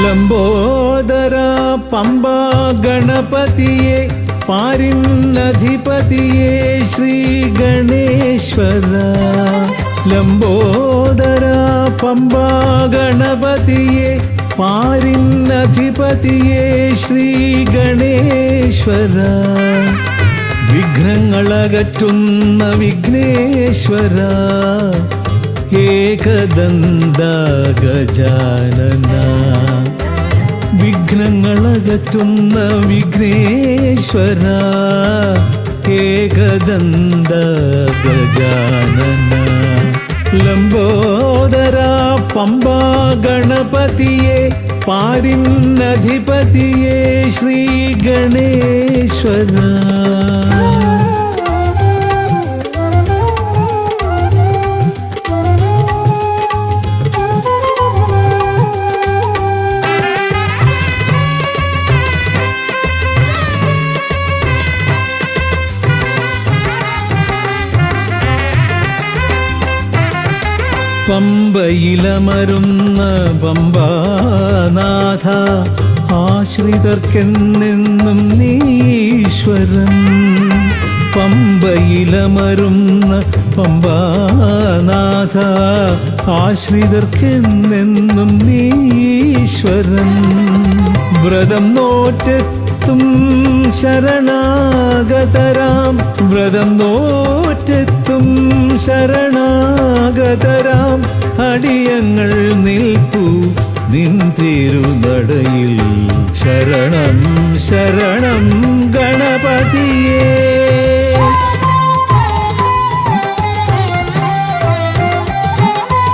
ലംബോദര പമ്പാ ഗണപതിയെ പാരിന്നധിപതിയെ ശ്രീ ഗണേശ്വര. ലംബോദര പമ്പാ ഗണപതിയെ പാരിന്നധിപതിയെ ശ്രീ ഗണേശ്വര. വിഘ്നങ്ങളകറ്റുന്ന വിഘ്നേശ്വര ഏകദന്ത ഗജാനന. വിഘ്നങ്ങളകറ്റുന്ന വിഘ്നേശ്വര ഏകദന്ത ഗജാനന. ലംബോദര പമ്പാ ഗണപതിയെ പാരിന്നധിപതിയെ ശ്രീ ഗണേശ്വര. പമ്പയിലമരുന്ന പമ്പാനാഥ ആശ്രിതർക്കെന്നെന്നും നീശ്വരൻ. പമ്പയിലമരുന്ന പമ്പാനാഥ ആശ്രിതർക്കെന്നെന്നും നീശ്വരൻ. വ്രതം നോറ്റെത്തും ശരണാഗതരാം വ്രതം നോറ്റെത്തും ശരണാഗതരാം അടിയങ്ങൾ നിൽപ്പു നിൻ തിരുനടയിൽ. ശരണം ശരണം ഗണപതിയേ.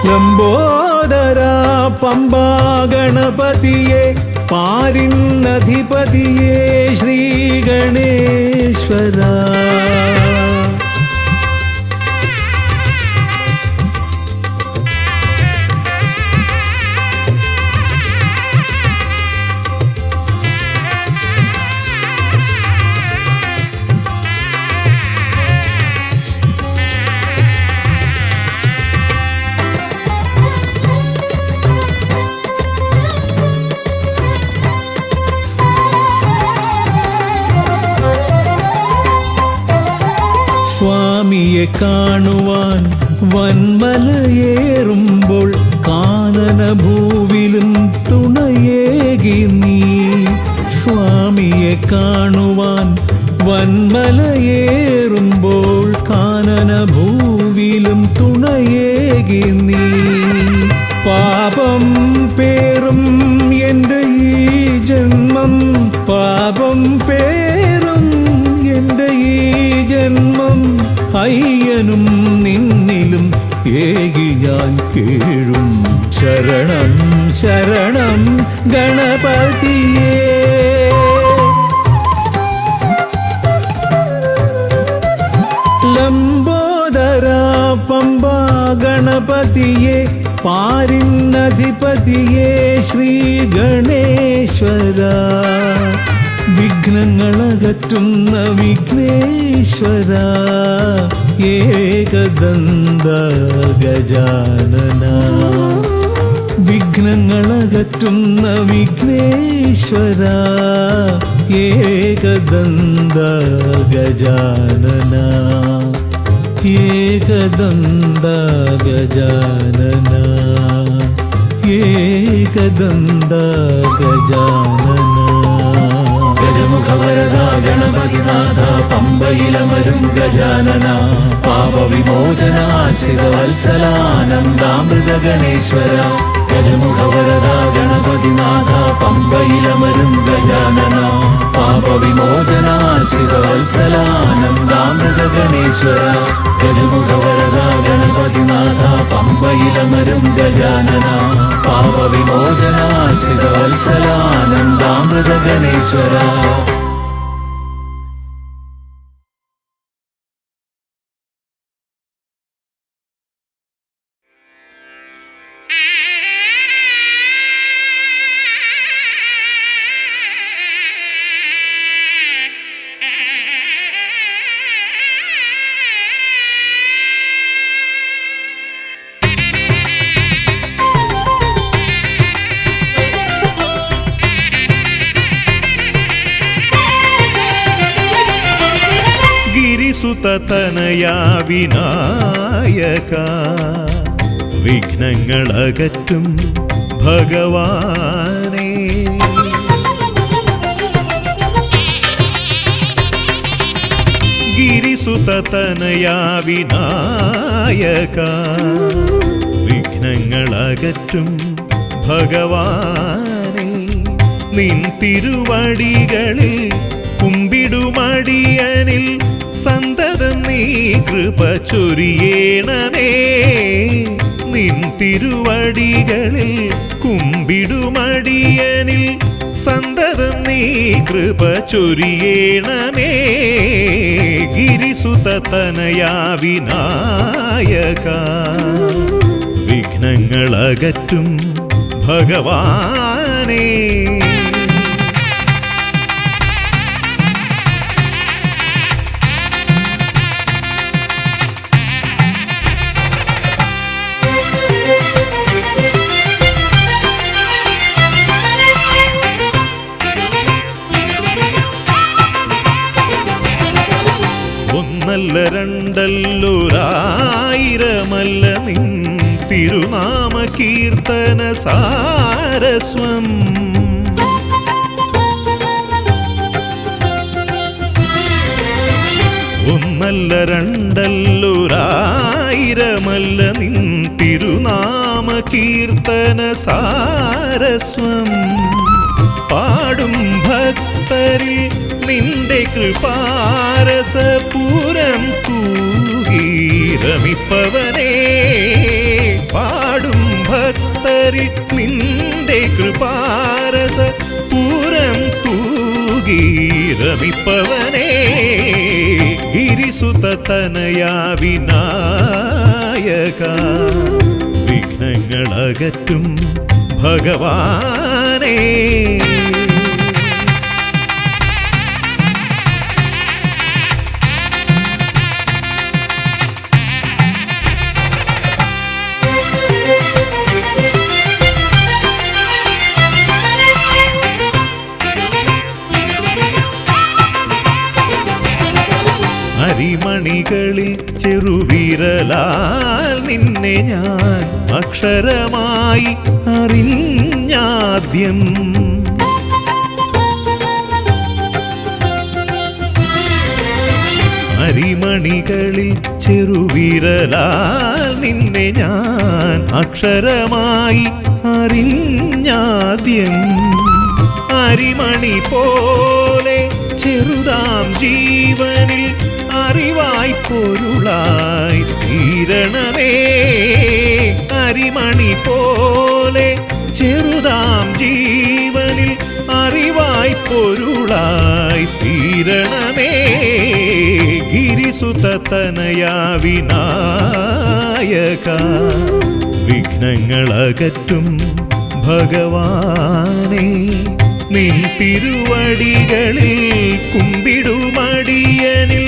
ലംബോദര പമ്പാ ഗണപതിയെ പാരിന്നധിപതിയെ ശ്രീ ഗണേശ്വര. സ്വാമിയെ കാണുവാൻ വന്മലയേറുമ്പോൾ കാനനഭൂവിലും തുണയേകി നീ. സ്വാമിയെ കാണുവാൻ വന്മലയേറുമ്പോൾ കാനനഭൂവിലും തുണയേകി നീ. പാപം പേറും എൻ്റെ ഈ ജന്മം പാപം പേറും എൻ്റെ ഈ ജന്മം അയ്യനും നിന്നിലും ഏകി ഞാൻ കേഴും. ശരണം ശരണം ഗണപതിയേ. ലംബോദര പമ്പാ ഗണപതിയെ പാരിന്നധിപതിയെ ശ്രീ ഗണേശ്വര. വിഘ്നങ്ങളകറ്റുന്ന വിഘ്നേശ്വര ഏകദന്ത ഗജാനന. വിഘ്നങ്ങളകറ്റുന്ന വിഘ്നേശ്വര ഏകദന്ത ഗജാനന. ഏകദന്ത ഗജാനന ഏകദന്ത ഗജാനന. ഗജമുഖവരദ ഗണപതിനാഥ പമ്പയിലമരും ഗജാനന. പാപവിമോചന ആശ്രിതവത്സലാനന്ദാമൃത ഗണേശ്വര. ഗജമുഖവരദ ഗണപതിനാഥ പമ്പയിലമരും ഗജാനന. പാപവിമോചന ആശ്രിതവത്സലാനന്ദാമൃത ഗണേശ്വര. ഗജമുഖവരദ ഗണപതിനാഥ പമ്പയിലമരും ഗജാനന. പാപവിമോചന ആശ്രിതവത്സലാനന്ദാമൃത ഗണേശ്വര. ഗിരിസുതനയാ വിനായക വിഘ്നങ്ങളകറ്റും ഭഗവാനേ. ഗിരിസുതനയാ വിനായക വിഘ്നങ്ങളകറ്റും ഭഗവാനേ. നിൻ തിരുവടികളിൽ കുമ്പിടുമടിയനിൽ സന്തതം നീ കൃപ ചൊരിയേണമേ. നിൻ തിരുവടികളിൽ കുമ്പിടുമടിയനിൽ സന്തതം നീ കൃപ ചൊരിയേണമേ. ഗിരിസുതനയാ വിനായക വിഘ്നങ്ങളകറ്റും ഭഗവാനേ. ഒന്നല്ല രണ്ടല്ലൊരായിരമല്ല നിൻ തിരുനാമ കീർത്തന സാരസ്വം. ഒന്നല്ല രണ്ടല്ലൊരായിരമല്ല നിൻ തിരുനാമ കീർത്തന സാരസ്വം. പാടും ഭക്തരിൽ നിന്റെ കൃപാരസപൂരം തൂകീരമിപ്പവനേ. പാടും ഭക്തരിൽ നിന്റെ കൃപാരസപൂരം തൂകീരമിപ്പവനേ. ഗിരിസുതനയാ വിനായക വിഘ്നങ്ങളകറ്റും ഭഗവാനേ. അരിമണികളിൽ ചെറുവിരലാൽ നിന്നെ ഞാൻ അക്ഷരമായി അറിഞ്ഞാദ്യം. അരിമണികളിൽ ചെറുവിരലാൽ നിന്നെ ഞാൻ അക്ഷരമായി അറിഞ്ഞാദ്യം. അരിമണി പോലെ ചെറുതാം ജീവനിൽ അറിവായി പൊരുളായി തീരണമേ. അരിമണി പോലെ ചെറുതാം ജീവനിൽ അറിവായി പൊരുളായി തീരണമേ. ഗിരിസുതനയാ വിനായക വിഘ്നങ്ങളകറ്റും ഭഗവാനേ. നിൻ തിരുവടികളിൽ കുമ്പിടുമടിയനിൽ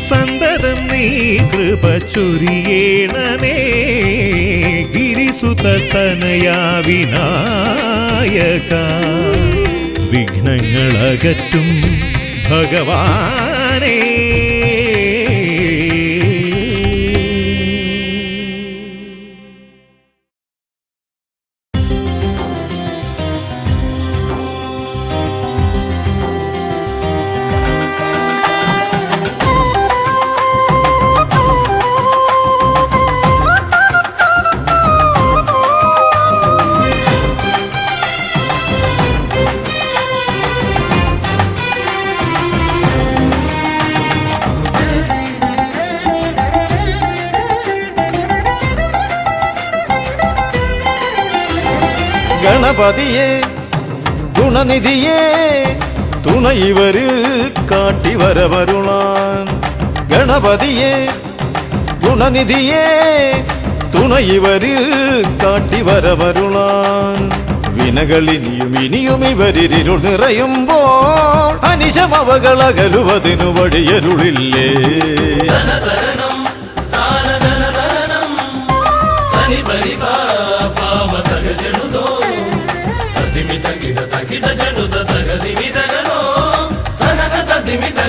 സന്തതം നീ കൃപ ചൊരിയേണമേ. ഗിരിസുതനയാ വിനായക വിഘ്നങ്ങളകറ്റും ഭഗവാനേ. ഗണപതിയെ ഗുണനിധിയെ തുണ ഇവരിൽ കാട്ടി വരവരുളാൻ. ഗണപതിയെ ഗുണനിധിയെ തുണ ഇവരിൽ കാട്ടി വരവരുളാൻ. വിനകളിനിയും ഇനിയും ഇവരിരുൾ നിറയുമ്പോൾ അനിശമവകളകലുവതിനു വഴിയരുളില്ലേ.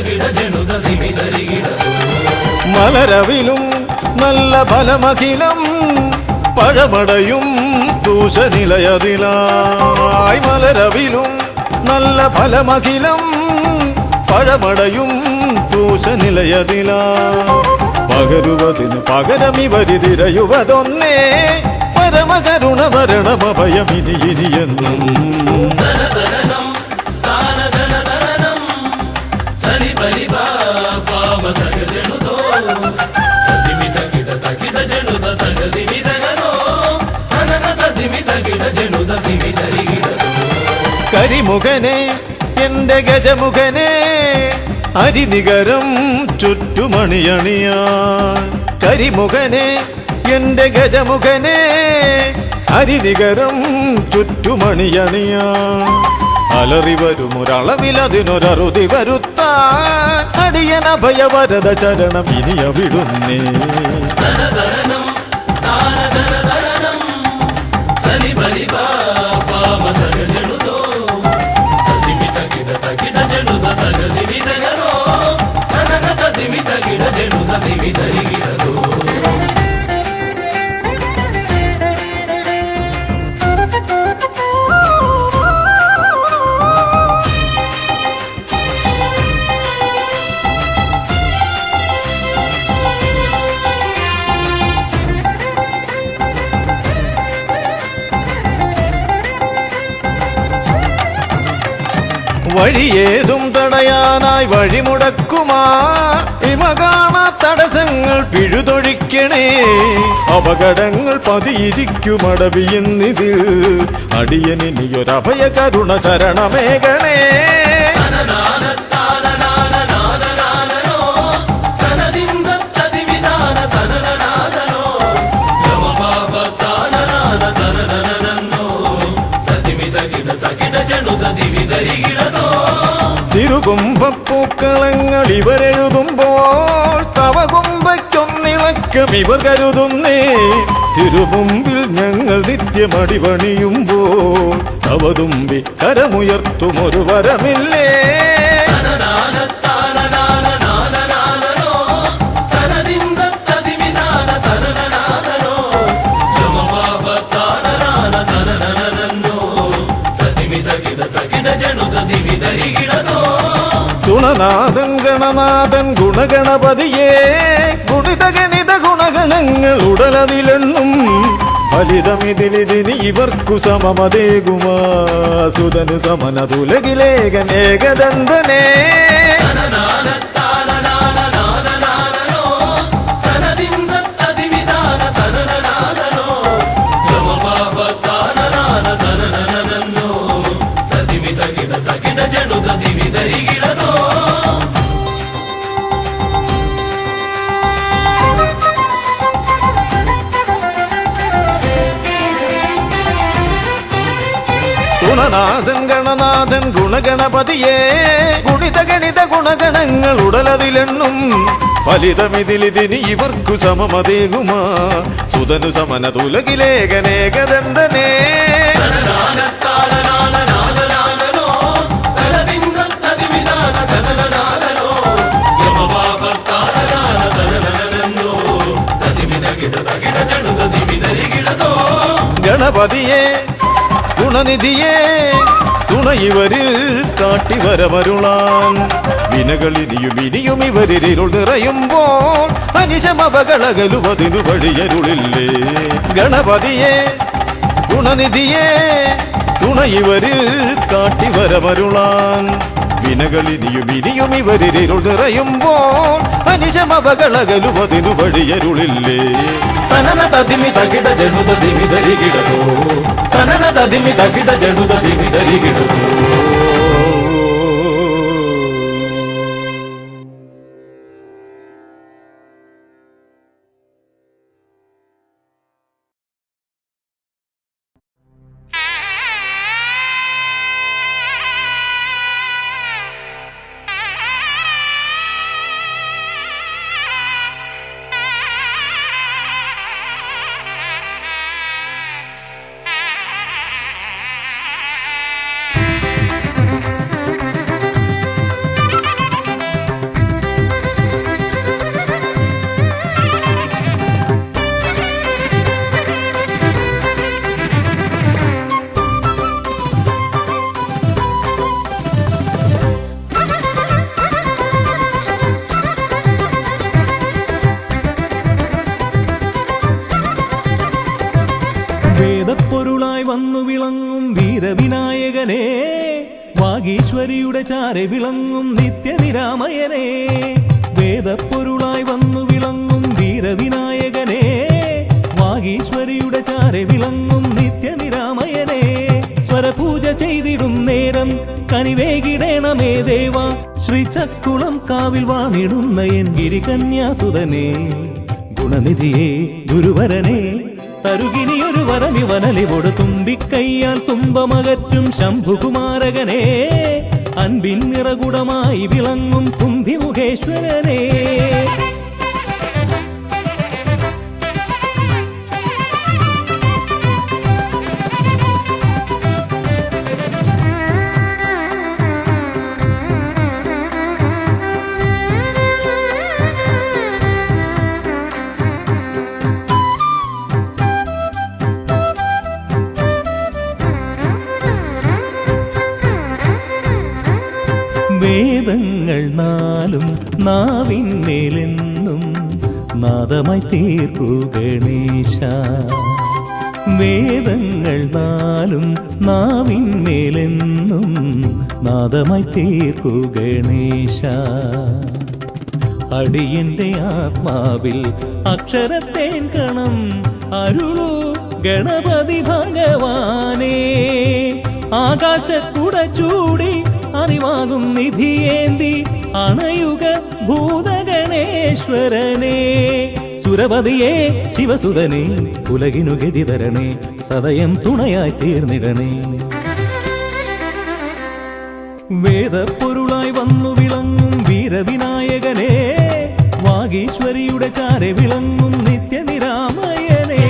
ಗಿಡ ಜನುದ ದಿಮಿ ದರಿ ಗಿಡ മലരവിലും നല്ല ഫലമഖിലം പഴമടയും ദൂഷനിലയതിലായി മലരവിലും നല്ല ഫലമഖിലം പഴമടയും ദൂഷനിലയതിലാ പകരുവതിനു പകരമിവരി തിരയുവതൊന്നേ പരമകരുണ വരണമഭയമിനി ഇനിയെന്നും കരിമുഖനെ എന്റെ ഗജമുഖനെ അരിനികരം ചുറ്റുമണിയണിയാൻ കരിമുഖനെ എന്റെ ഗജമുഖനെ അരിനികരം ചുറ്റുമണിയണിയാൻ അലറി വരുമൊരളവിലതിനൊരറുതി വരുത്താൻ അടിയന ഭയവരത ചരണം ഇനിയ വിടുന്നേ വഴിയേതും തടയാനായി വഴിമുടക്കുമാ ഇമ കാണാ തടസ്സങ്ങൾ പിഴുതൊഴിക്കണേ അപകടങ്ങൾ പതിയിരിക്കുമടവിയെന്നിതിൽ അടിയനിയൊരഭയ കരുണ ശരണമേകണേ തിരുകുംഭപ്പൂക്കളങ്ങൾ ഇവരെഴുതുമ്പോൾ തവ കുംഭയ്ക്കൊന്നിളക്കം ഇവർ കരുതുന്നേ തിരുമുമ്പിൽ ഞങ്ങൾ നിത്യമടിപണിയുമ്പോൾ തവതുമ്പി കരമുയർത്തുമൊരു വരമില്ലേ ഗുണനാഥൻ ഗണനാഥൻ ഗുണഗണപതിയേ ഗുണിത ഗണിത ഗുണഗണങ്ങൾ ഉടലതിലെണ്ണും ഫലിതമിതിലിതിന് ഇവർക്കു സമമതേകുമാ സുതനു സമനതുലകിലേകനേകദന്തനേ ഗുണനാഥൻ ഗണനാഥൻ ഗുണഗണപതിയേ ഗുണിത ഗണിത ഗുണഗണങ്ങൾ ഉടലതിലെണ്ണും ഫലിതമിതിലിതിന് ഇവർക്കു സമമതേകുമാ സുതനു സമനതുലകിലേകനേകദന്തനേ ഗണപതിയേ ഗുണനിധിയേ തുണയിവരിൽ കാട്ടിവരമരുളാൻ വിനകളിനിയും ഇനിയും ഇവരിരുൾ നിറയുമ്പോൾ അനിശമവകളകലുവതിനു വഴിയരുളില്ലേ ഗണപതിയേ ഗുണനിധിയേ തുണയിവരിൽ കാട്ടിവരമരുളാൻ വിനകളിനിയും ഇനിയും ഇവരിരുൾ നിറയുമ്പോൾ അനിശമവകളകലുവതിനു വഴിയരുളില്ലേ തനന തതിമി തകിട ജനുത ദിമി ധരികിടതോ തനന തതിമി തകിട ജനുത ദിമി ധരികിടതോ വേദപ്പൊരുളായി വന്നു വിളങ്ങും വീരവിനായകനെ, വാഗീശ്വരിയുടെ ചാരെ വിളങ്ങും നിത്യനിരാമയനെ. വേദപ്പൊരുളായി വന്നു വിളങ്ങും വീരവിനായകനെ, വാഗീശ്വരിയുടെ ചാരെ വിളങ്ങും നിത്യനിരാമയനെ. സ്വരപൂജ ചെയ്തിടും നേരം കനിവേകിടേണമേ ദേവ, ശ്രീചക്കുളം കാവിൽ വാണിടുന്ന എൻ ഗിരികന്യാസുതനെ. ഗുണനിധിയെ ഗുരുവരനെ, തരുകിനിയൊരു വരമിവനലിവോട് തുമ്പിക്കയ്യാൽ തുമ്പമകറ്റും ശംഭുകുമാരകനെ. അൻപിൻ നിറകുടമായി വിളങ്ങും കുന്തിമുഖേശ്വരനെ. വേദങ്ങൾ നാലും നാവിന്മേലെന്നും നാദമായി തീർക്കൂ ഗണേശ. വേദങ്ങൾ നാലും നാവിന്മേലെന്നും നാദമായി തീർക്കൂ ഗണേശ. അടിയന്റെ ആത്മാവിൽ അക്ഷരത്തേൻ കണം അരുളൂ ഗണപതി ഭഗവാനേ. ആകാശക്കുട ചൂടി അറിവാകും നിധിയേന്തി അണയുക ഭൂതഗണേശ്വരനെ. സുരപതിയെ ശിവസുതനെ, ഉലകിനു ഗതി തരണേ, സദയം തുണയായി തീർന്നിടണേ. വേദപ്പൊരുളായി വന്നു വിളങ്ങും വീരവിനായകനെ, വാഗീശ്വരിയുടെ ചാരെ വിളങ്ങും നിത്യനിരാമയനെ.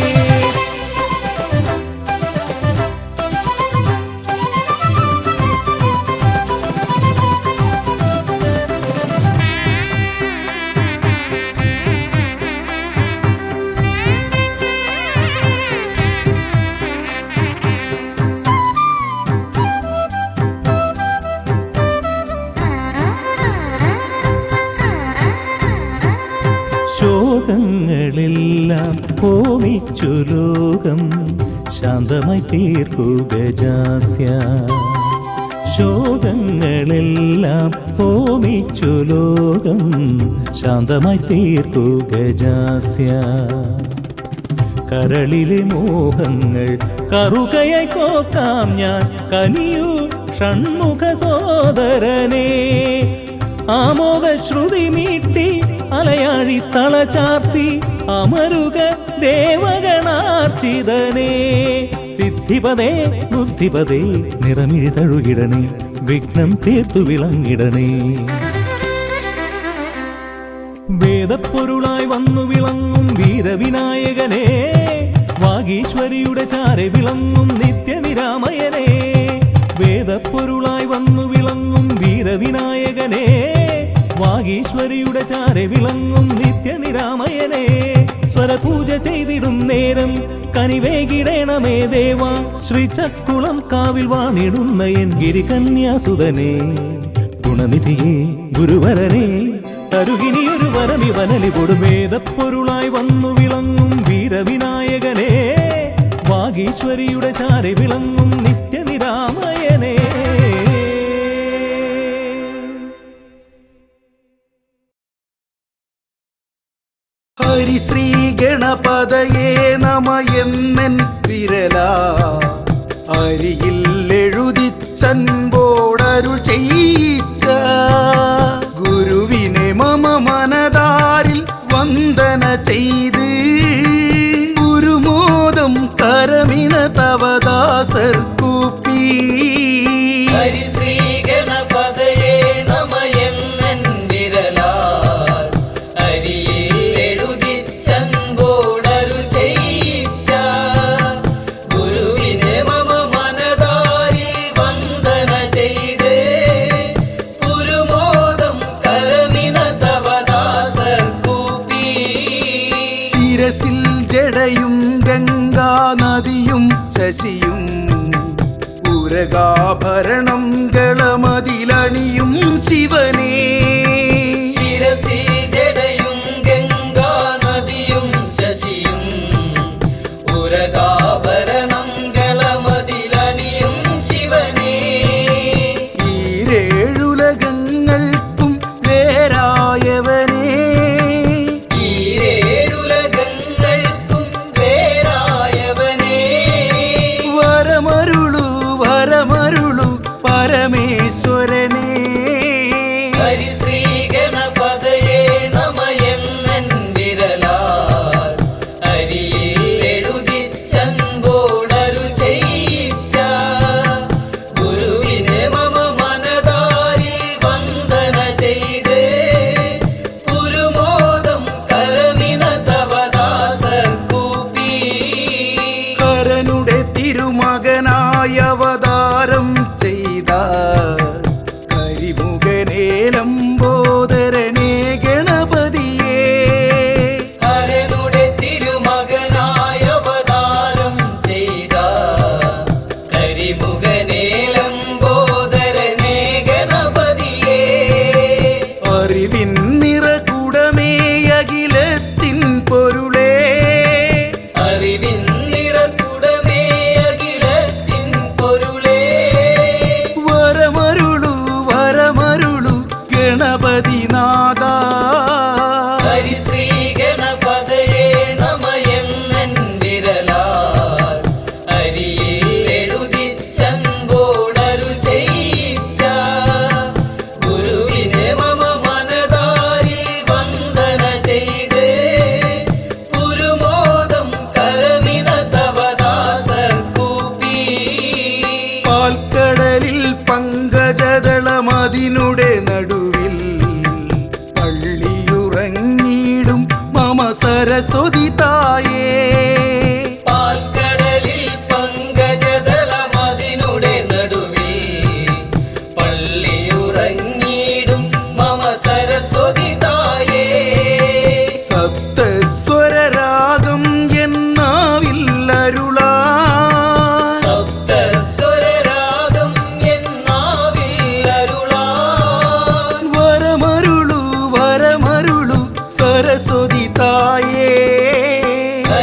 ശോകങ്ങളെല്ലാം ഹോമിച്ചു ലോകം ശാന്തമായി തീർക്കൂ ഗജാസ്യ. ശോകങ്ങളെല്ലാം ഹോമിച്ചു ലോകം ശാന്തമായി തീർക്കൂ ഗജാസ്യ. കരളിലെ മോഹങ്ങൾ കറുകയായി കോക്കാം ഞാൻ, കനിയൂ ഷൺമുഖ സോദരനെ. ആമോദ ശ്രുതി മീട്ടി അലയാഴി തളചാർത്തി അമരുക ദേവഗണാർച്ചിതനെ. സിദ്ധിപദേ ബുദ്ധിപദേ നിറമിഴി തഴുകിടണേ, വിഘ്നം തീർത്തു വിളങ്ങിടണേ. വേദപ്പൊരുളായി വന്നു വിളങ്ങും വീരവിനായകനെ, വാഗീശ്വരിയുടെ ചാരെ വിളങ്ങും നിത്യനിരാമയനെ. വേദപ്പൊരുളായി വന്നു വിളങ്ങും വീരവിനായകനെ, വാഗീശ്വരിയുടെ ചാരെ വിളങ്ങും നിത്യനിരാമയനെ. സ്വരപൂജ ചെയ്തിടും നേരം കനിവേകിടേണമേ ദേവ, ശ്രീചക്കുളം കാവിൽ വാണിടുന്ന എൻ ഗിരികന്യാസുതനെ. ഗുണനിധിയെ ഗുരുവരനെ, തരുകിനിയൊരു വരമിവനലിവോട് വേദപ്പൊരുളായി വന്നു വിളങ്ങും വീരവിനായകനെ, വാഗീശ്വരിയുടെ ചാരെ വിളങ്ങും നിത്യനിരാമയനെ. ഹരിശ്രീ ഗണപതയേ നമ എന്നൻ വിരല അരിയിൽ എഴുതിച്ചൻപോടരുൾ ചെയ്യിച്ച ഗുരുവിനെ മമ മനതാരിൽ വന്ദന ചെയ്ത് ഗുരുമോദം കരമിണ തവദാസർ കൂപ്പി. ഹരിശ്രീ ഗണപതയേ നമ എന്നൻ വിരലാൽ അരിയിൽ എഴുതിച്ചൻപോടരുൾ ചെയ്യിച്ച ഗുരുവിനെ മമ മനതാരിൽ വന്ദന ചെയ്ത് ഗുരുമോദം കരമിണ തവദാസർ കൂപ്പി. ശിരസിൽ ജടയും ഗംഗാ നദിയും ശശിയും ഉരകാഭരണം ഗളമതിലണിയും ശിവനേ. ശിരസിൽ ജടയും ഗംഗാ നദിയും ശശിയും ഉരകാഭരണം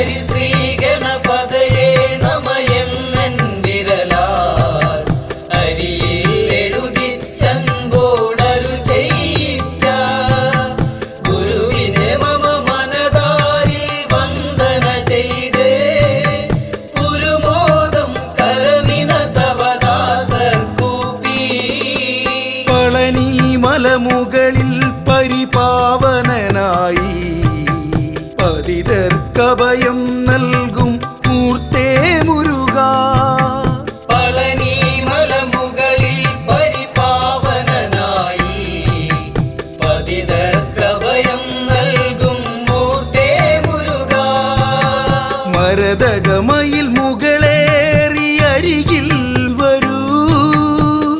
ഹരിശ്രീ ഗണപതയേ നമയെന്നൻ വിരലാൽ അരിയിൽ എഴുതിച്ചൻപോടരു ചെയ്യിച്ച ഗുരുവിനെ മമ മനതാരിൽ വന്ദന ചെയ്ത് പുരുമോദം കരമിന തവദാസർ കൂപ്പി പളനി മലമുകളിൽ പരിപാവനനായി പതിതർക്കഭയം നൽകും മൂർത്തേ മുരുകാ. പളനി മലമുകളിൽ പരിപാവനനായി പതിതർക്കഭയം നൽകും മൂർത്തേ മുരുകാ. മരതകമയിൽ മുകളേറി അരികിൽ വരൂ.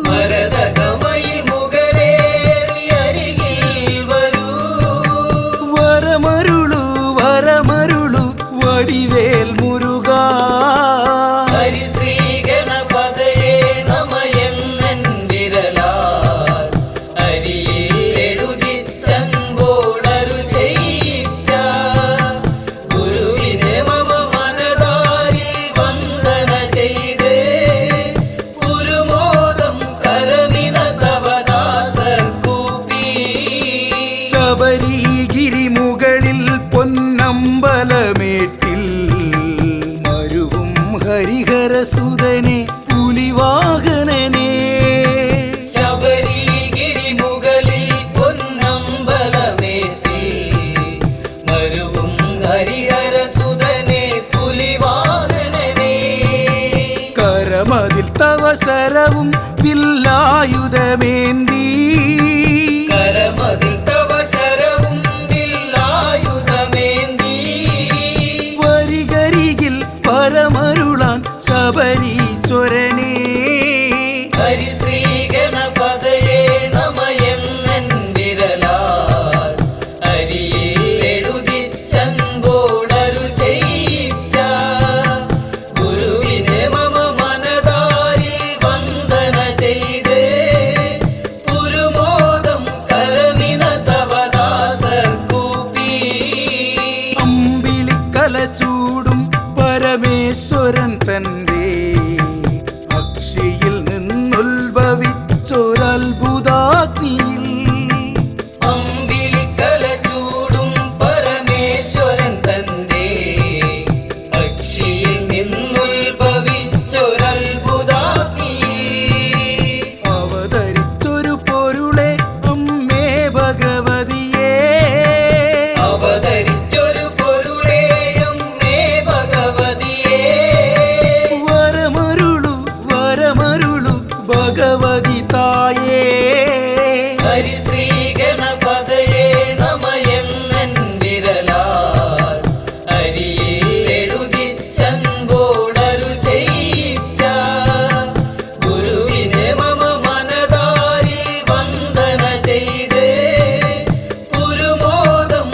മരതകമയിൽ മുകളേറി അരികിൽ വരൂ. വരമരുളു വരമരുളു വടിവേൽ മുരുകാ. ഹരിശ്രീ ഗണപതയേ നമയെന്നൻ വിരലാൽ അരിയിൽ എഴുതിച്ചൻപോടരു ചെയ്യിച്ച ഗുരുവിനെ മമ മനതാരിൽ വന്ദന ചെയ്ത് പുരുമോദം കരമിന തവദാസർ കൂപ്പി ശബരിഗിരി മുകളിൽ പൊന്നമ്പലമേട്ടിൽ മരുവും ഹരിഹരസുതനെ പുലിവാഹനനെ. ശബരിഗിരി മുകളിൽ പൊന്നമ്പലമേറ്റി മരുവും ഹരിഹരസുതനെ പുലിവാഹനനെ. കരമതിൽ തവസരവും വില്ലായുധമേന്തി. കരമതിൽ തവ ശരവും വില്ലായുധമേന്തി വരികരികിൽ പരമരുളാൻ ശബരീശ്വരനെ. ഹരിശ്രീ ഗണപതയേ നമയെന്നൻ വിരലാൽ അരിയിൽ എഴുതിച്ചൻപോടരു ചെയ്യിച്ച ഗുരുവിനെ മമ മനതാരിൽ വന്ദന ചെയ്ത് പുരുമോദം കരമിന തവദാസർ കൂപ്പി അമ്പിളിക്കല ചൂടും പരമേശ്വരൻ തന്റെ അക്ഷിയിൽ നിന്നുത്ഭവിച്ചൊരത്ഭുതാഗ്നിയിൽ അമ്പിളിക്കല ചൂടും പരമേശ്വരൻ തന്റെ അക്ഷിയിൽ നിന്നുത്ഭവിച്ചൊരത്ഭുതാഗ്നി അവതരിച്ചൊരു പൊരുളെ അമ്മേ ഭഗവതിയേ. അവതരിച്ചൊരു പൊരുളേയം മേ ഭഗവതിയേ വരമരുളു വരമരുളു ഭഗവതി തായേ. ഹരിശ്രീ ഗണപതയേ നമയെന്നൻ വിരലാൽ അരിയിൽ എഴുതിച്ചൻപോടരു ചെയ്യിച്ച ഗുരുവിനെ മമ മനതാരിൽ വന്ദന ചെയ്ത് പുരുമോദം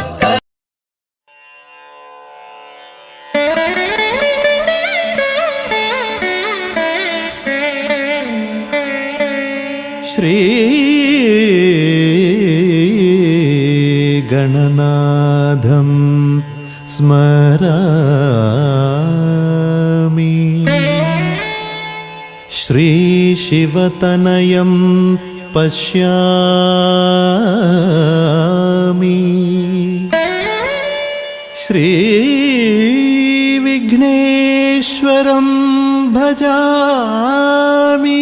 ശ്രീ ഗണനാഥം സ്മരാമി ശ്രീ ശിവതനയം പശ്യാമി ശ്രീ വിഘ്നേശ്വരം ഭജാമി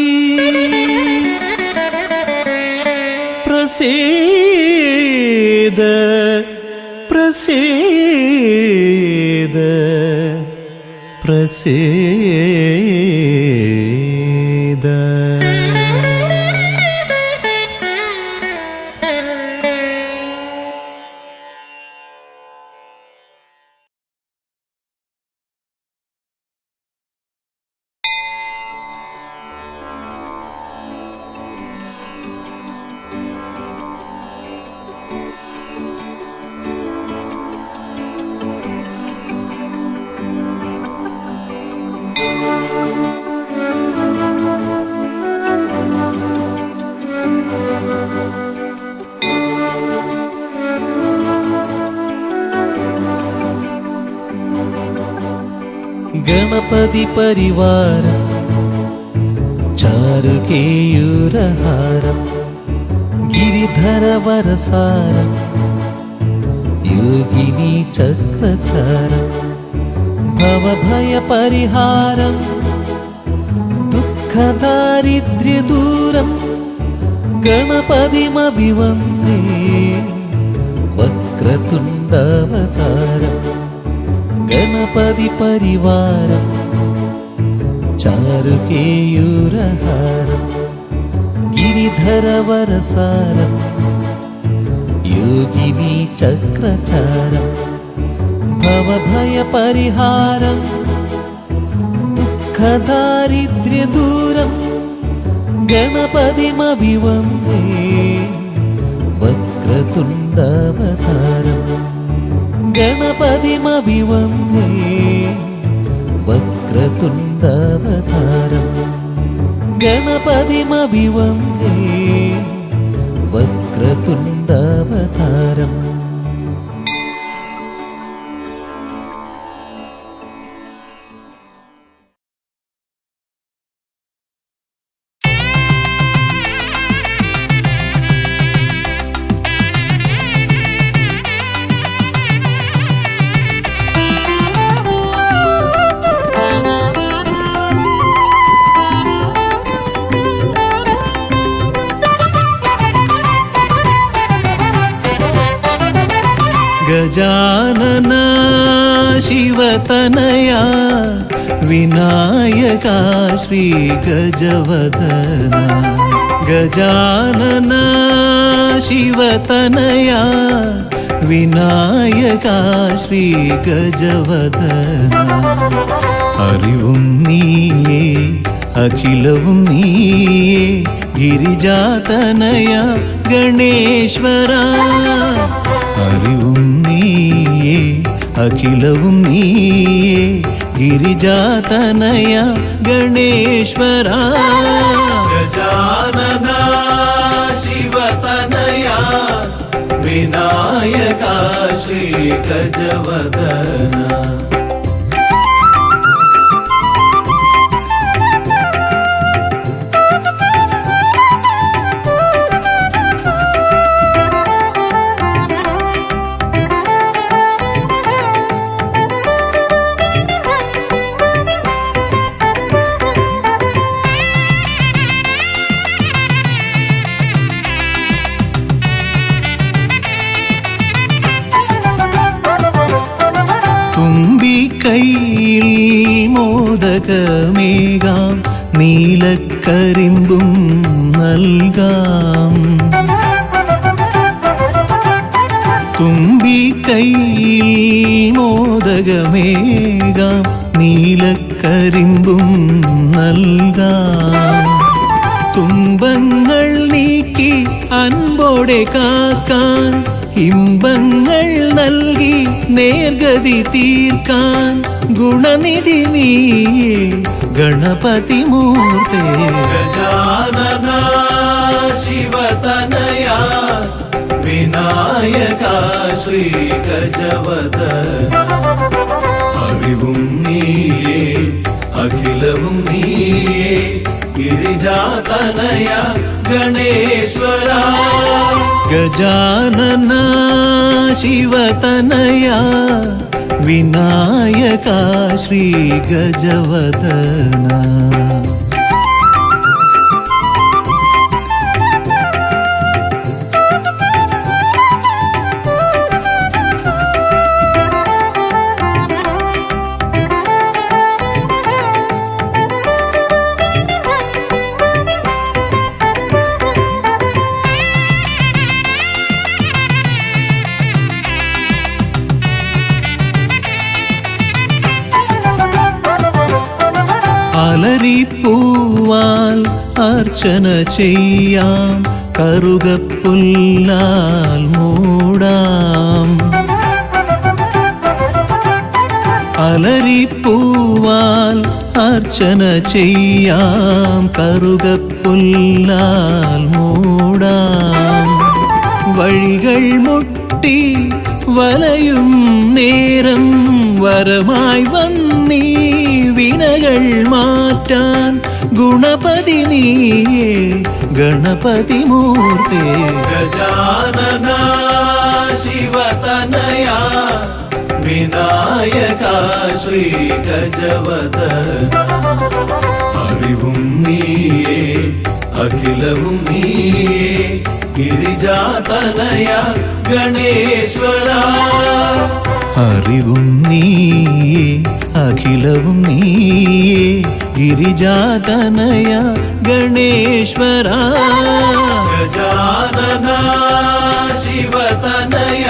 പ്രസീദ പ്രസീദ പ്രസീദ. ഗണപതി പരിവാരം ചാരുകേയൂരഹാരം ഗിരിധരവരസാരം യോഗിനി ചക്രചാരം ഭവഭയപരിഹാരം ദുഃഖദാരിദ്ര്യദൂരം ഗണപതിമഭിവന്ദേ വക്രതുണ്ടവതാരം ഗണപതി പരിവാരം ചാരുകേയൂരഹാരം ഗിരിധരവരസാരം യോഗിനി ചക്രചാരം ഭവഭയപരിഹാരം ദുഃഖദാരിദ്ര്യദൂരം ഗണപതിമഭിവന്ദേ വക്രതുണ്ടവതാരം ഗണപതിമഭിവന്ദേ വക്രതുണ്ടവതാരം ഗണപതിമഭിവന്ദേ വക്രതുണ്ടവതാരം. ഗജാനന ശിവതനയ വിനായക ശ്രീ ഗജവദന ഗജാനന ശിവതനയ വിനായക ശ്രീ ഗജവദന അറിവും നീയേ അഖിലവും നീയേ ഗിരിജാതനയ ഗണേശ്വര അറിവും നീയേ അഖിലവും നീയേ ഗിരിജാതനയ ഗണേശ്വര ഗജാനന ശിവതനയ വിനായക ശ്രീ ഗജവദന കൈയിൽ മോദകമേകാം നീലക്കരിമ്പും നൽകാം തുമ്പിക്കൈയിൽ മോദകമേകാം നീലക്കരിമ്പും നൽകാം തുമ്പങ്ങൾ നീക്കി അൻപോടെ കാക്കാൻ ഇമ്പങ്ങൾ നൽകി നേർഗതി തീർക്കാൻ ഗുണനിധി നീയേ ഗണപതി മൂർത്തേ ഗജാനന ശിവതനയ വിനായക ശ്രീ ഗജവദന അറിവും നീയേ അഖിലവും നീയേ ഗിരിജാതനയ ഗണേശ്വര ഗജാനന ശിവതനയ വിനായക ശ്രീ ഗജവദന അലരിപ്പൂവാൽ അർച്ചന ചെയ്യാം കറുകപ്പുല്ലാൽ മൂടാം അലരിപ്പൂവാൽ അർച്ചന ചെയ്യാം കറുകപ്പുല്ലാൽ മൂടാം വഴികൾ മുട്ടി മുട്ടി വലയും നേരം വരമായി വന്നീ വിനകൾ മാറ്റാൻ ഗുണപതി നീയേ ഗണപതി മൂർത്തേ. ഗജാനന ശിവതനയ വിനായക ശ്രീ ഗജവദന അറിവും നീയേ അഖിലവും നീയേ ഗിരിജാതനയ ഗണേശ്വര അറിവും നീയേ അഖിലവും നീയേ ഗിരിജാതനയ ഗണേശ്വര. ഗജാനന ശിവതനയ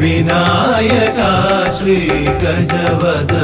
വിനായക ശ്രീ ഗജവദന.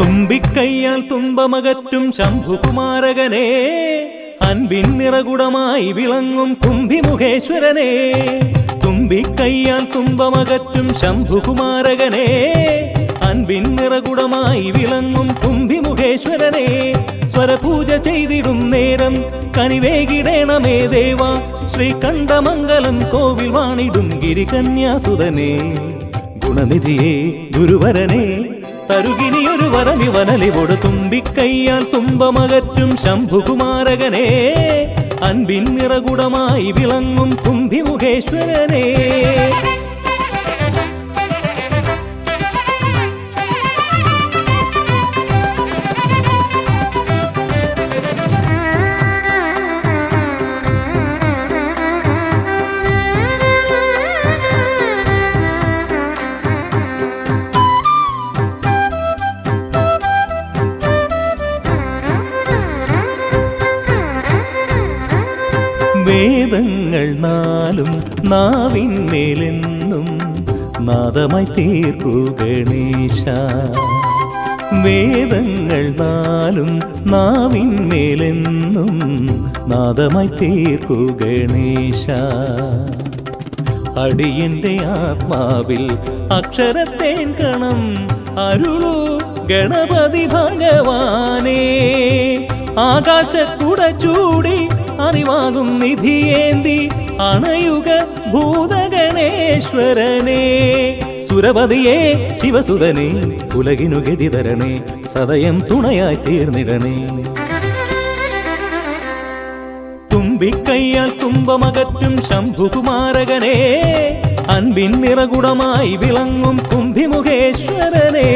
തുമ്പിക്കയ്യാൽ തുമ്പമകറ്റും ശംഭുകുമാരകനെ അൻപിൻ നിറകുടമായി വിളങ്ങും കുംഭിമുഖേശ്വരനെ. തുമ്പിക്കയ്യാൽ തുമ്പമകറ്റും ശംഭുകുമാരകനെ അൻപിൻ നിറകുടമായി വിളങ്ങും കുംഭിമുഖേശ്വരനെ. സ്വരപൂജ ചെയ്തിടും നേരം കനിവേകിടേണമേ ദേവ ശ്രീകണ്ഠമംഗലം കോവിൽ വാണിടും ഗിരികന്യാസുതനെ. ഗുണനിധിയെ ഗുരുവരനെ തരുകിനിയൊരു വരമിവനലിവോട് തുമ്പിക്കയ്യാൽ തുമ്പമകറ്റും ശംഭുകുമാരകനെ അൻപിൻ നിറകുടമായി വിളങ്ങും കുംഭിമുഖേശ്വരനെ. വേദങ്ങൾ നാലും നാവിന്മേലെന്നും നാദമായി തീർക്കൂ ഗണേശ. വേദങ്ങൾ നാലും നാവിന്മേലെന്നും നാദമായി തീർക്കൂ ഗണേശ. അടിയന്റെ ആത്മാവിൽ അക്ഷരത്തേൻ കണം അരുളൂ ഗണപതി ഭഗവാനേ. ആകാശക്കുട ചൂടി അറിവാകും നിധിയേന്തി അണയുക ഭൂതഗണേശ്വരനെ. സുരപതിയെ ശിവസുതനെ ഉലകിനു ഗതിതരണേ സദയം തുണയായി തീർന്നിടണേ. തുമ്പിക്കയ്യാൽ തുമ്പമകറ്റും ശംഭുകുമാരകനെ അൻപിൻ നിറകുടമായി വിളങ്ങും കുംഭിമുഖേശ്വരനെ.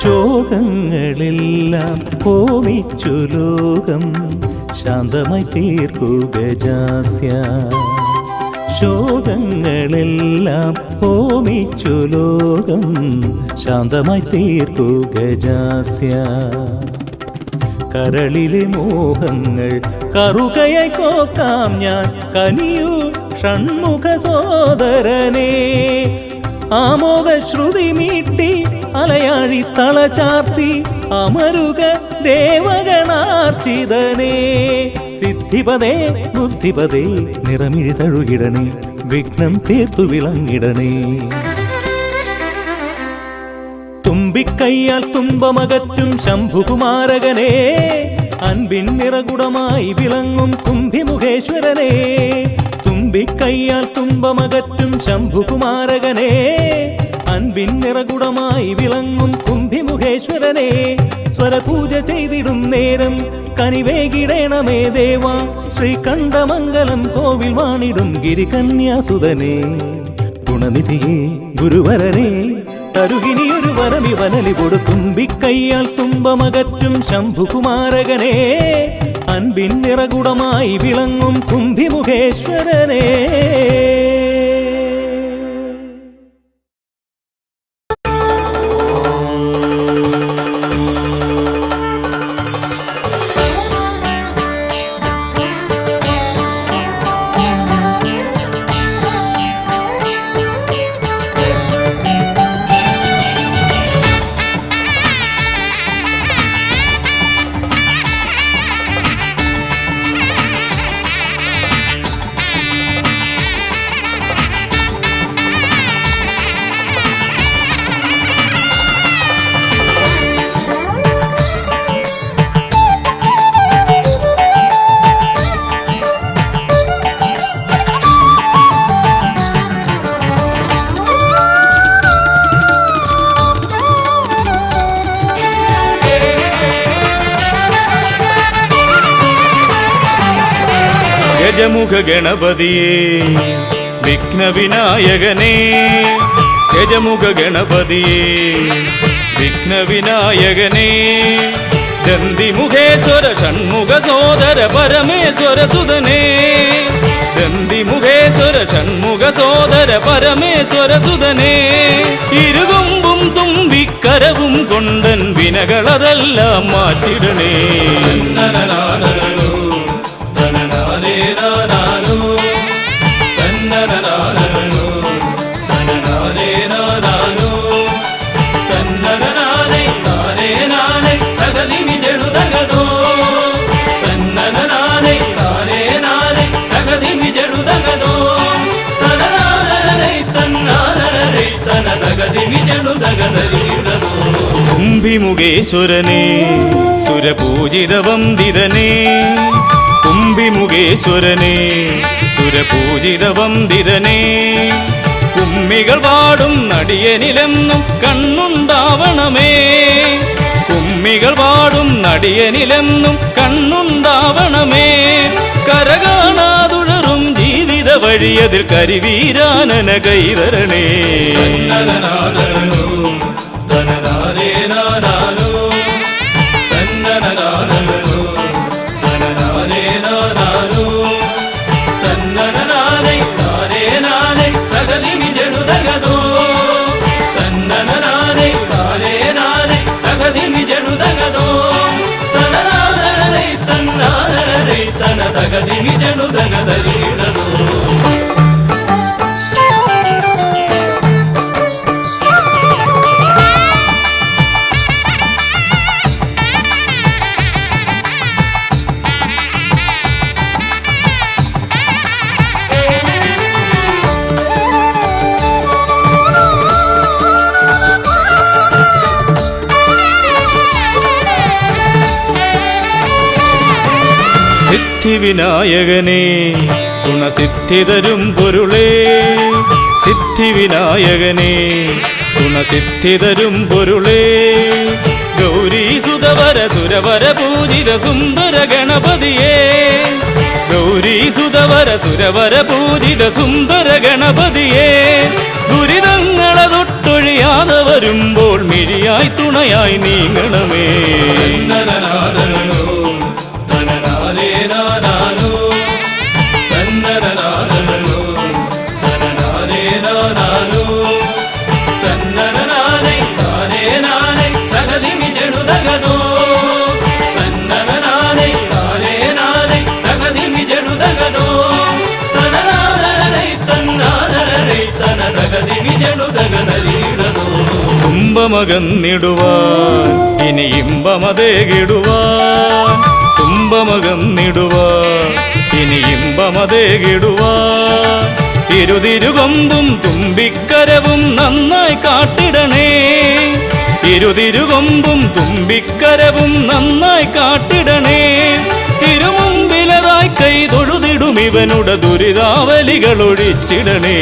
ശോകങ്ങളെല്ലാം ഹോമിച്ചു ലോകം ശാന്തമായി തീർക്കൂ ഗജാസ്യ. ശോകങ്ങളെല്ലാം ഹോമിച്ചു ലോകം ശാന്തമായി തീർക്കൂ ഗജാസ്യ. കരളിലെ മോഹങ്ങൾ കറുകയായി കോക്കാം ഞാൻ കനിയൂ ഷൺമുഖ സോദരനെ. ആമോദ ശ്രുതി മീട്ടി അലയാഴി തളചാർത്തി അമരുക ദേവഗണാർച്ചിതനേ. സിദ്ധിപദേ ബുദ്ധിപദേ നിറമിഴി തഴുകിടണേ വിഘ്നം തീർത്തു വിളങ്ങിടണേ. തുമ്പിക്കയ്യാൽ തുമ്പമകറ്റും ശംഭുകുമാരകനെ അൻപിൻ നിറകുടമായി വിളങ്ങും കുംഭിമുഖേശ്വരനെ. തുമ്പിക്കൈയാൽ തുമ്പമകറ്റും ശംഭുകുമാരകനെ അൻപിൻ നിറകുടമായി വിളങ്ങും കുംഭിമുഖേശ്വരനെ സ്വരപൂജ ചെയ്തിടും നേരം കനിവേകിടേണമേ ദേവ ശ്രീകണ്ഠമംഗലം കോവിൽ വാണിടും ഗിരികന്യാസുതനെ ഗുണനിധിയെ ഗുരുവരനെ തരുകിനിയൊരു വരമിവനലി കൊടുത്തുമ്പിക്കൈയാൽ തുമ്പമകറ്റും ശംഭുകുമാരകനെ അൻപിൻ നിറകുടമായി വിളങ്ങും കുംഭിമുഖേശ്വരനെ ഗജമുഖ ഗണപതിയേ വിഘ്നവിനായകനേ ഗജമുഖ ഗണപതിയേ വിഘ്നവിനായകനേ ദന്തിമുഖേശ്വര ഷൺമുഖ സോദര പരമേശ്വര സുതനേ ദന്തിമുഖേശ്വര ഷൺമുഖ സോദര പരമേശ്വര സുതനേ ഇരുകൊമ്പും തുമ്പിക്കരവും കൊണ്ടൻ വിനകളതെല്ലാം മാറ്റിടണേ കുംഭിമുഖേശ്വരനേ സുരപൂജിത വന്ദിതനേ കുംഭിമുഖേശ്വരനേ സുരപൂജിത വന്ദിതനേ കുമ്മികൾ പാടും നടിയനിലെന്നും കണ്ണുണ്ടാവണമേ കുമ്മികൾ പാടും നടിയനിലെന്നും കണ്ണുണ്ടാവണമേ കരകാണാതുഴറും ജീവിത വഴിയതിൽ കരിവീരാനന കൈതരണേ സിദ്ധിവിനായകനേ ഗുണസിദ്ധിതരും പൊരുളേ സിദ്ധിവിനായകനേ ഗുണസിദ്ധിതരും പൊരുളേ ഗൗരീസുതവര സുരവര പൂജിത സുന്ദര ഗണപതിയേ ഗൗരീസുതവര സുരവര പൂജിത സുന്ദര ഗണപതിയേ ദുരിതങ്ങളെ തൊട്ടൊഴിയാതെ വരുമ്പോൾ മിഴിയായി തുണയായി നീങ്ങണമേ തുമ്പമകന്നിടുവാൻ ഇനി ഇമ്പമതേകിടുവാൻ തുമ്പമകന്നിടുവാൻ ഇനി ഇമ്പമതേകിടുവാൻ ഇരുതിരുകൊമ്പും തുമ്പിക്കരവും നന്നായി കാട്ടിടണേ ഇരുതിരുകൊമ്പും തുമ്പിക്കരവും നന്നായി കാട്ടിടണേ തിരുമുമ്പിലതായി കൈ തൊഴുതിടും ഇവനുടെ ദുരിതാവലികൾ ഒഴിച്ചിടണേ.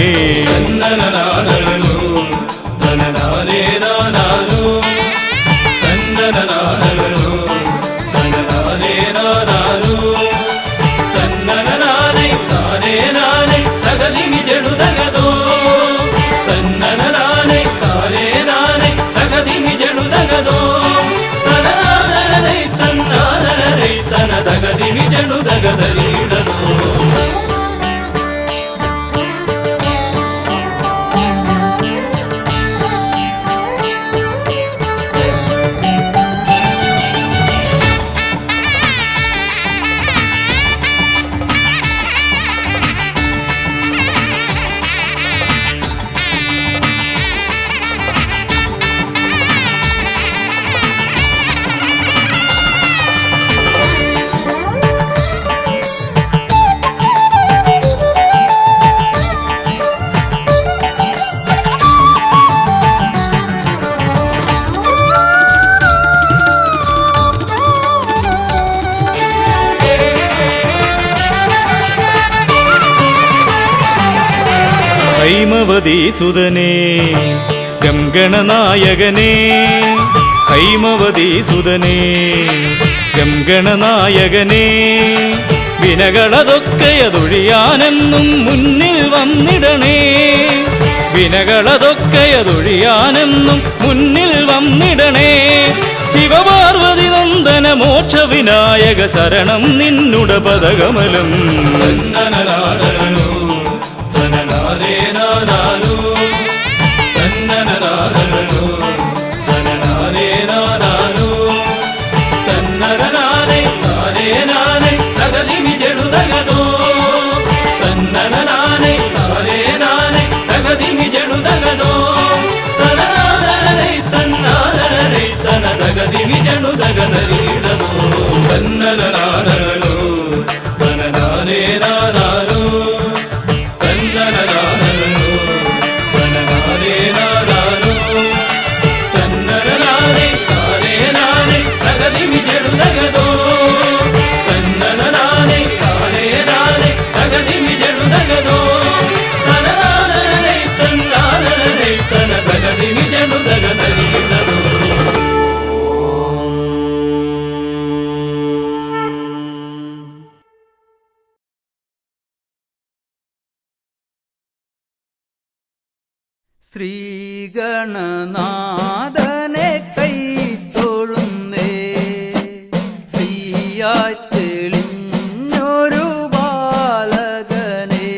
ഹൈമവതീസുതനേ ഗംഗണനായകനേ, ഹൈമവതീസുതനേ ഗംഗണനായകനേ, വിനകളതൊക്കെയതൊഴിയാനെന്നും മുന്നിൽ വന്നിടണേ. വിനകളതൊക്കെയതൊഴിയാനെന്നും മുന്നിൽ വന്നിടണേ. ശിവപാർവതി നന്ദന മോക്ഷ വിനായക ശരണം നിന്നുട പദകമലം. ശ്രീഗണനാഥനെ കൈത്തൊഴുന്നേ, ശ്രീയായി തെളിഞ്ഞൊരു ബാലകനെ.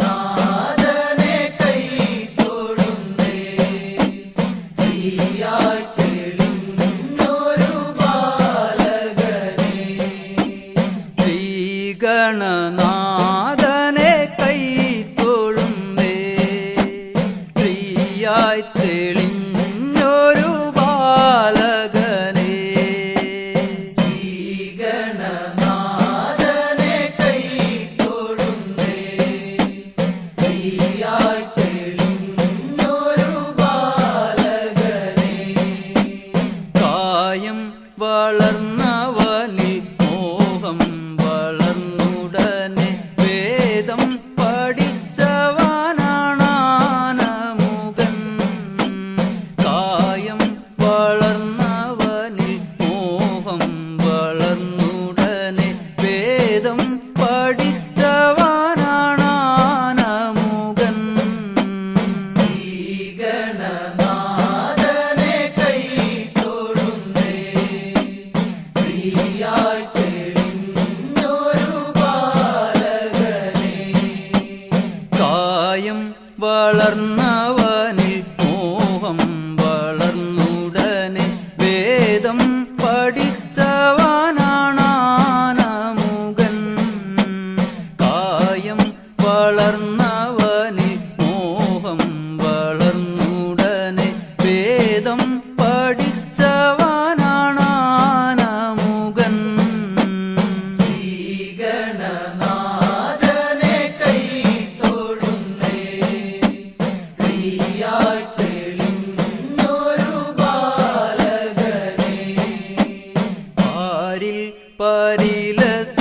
ശ്രീഗണനാഥനെ കൈത്തൊഴുന്നേ, ശ്രീയായി തെളിഞ്ഞൊരു ബാലകനെ. ശ്രീഗണനാഥനെ കൈത്തൊഴുന്നേ, ശ്രീയായി തെളിഞ്ഞൊരു ബാലകനെ. ശ്രീഗണനാഥനെ കൈത്തൊഴുന്നേ, ശ്രീയായി തെളിഞ്ഞൊരു ബാലകനെ. കായം വളർന്നവനിൽ മോഹം വളർന്നുടനെ വേദം പഠിച്ചവനാണാനമുകൻ. കായം വളർന്നവനിൽ മോഹം വളർന്നുടനെ വേദം പഠിച്ചവനാണാനമുകൻ. ശ്രീഗണനാഥനെ കൈത്തൊഴുന്നേ, ശ്രീയായി തെളിഞ്ഞൊരു ബാലകനെ. കായം വളർന്നവനിൽ മോഹം വളർന്നുടനെ വേദം പഠിച്ചവനാണാനമുകൻ. കായം വളർന്നവനിൽ മോഹം വളർന്നുടനെ വേദം പഠിച്ചവനാണാനമുകൻ. ശ്രീഗണനാഥനെ കൈത്തൊഴുന്നേ, ശ്രീയായി തെളിഞ്ഞൊരു ബാലകനെ. പാരിൽ പരിലസ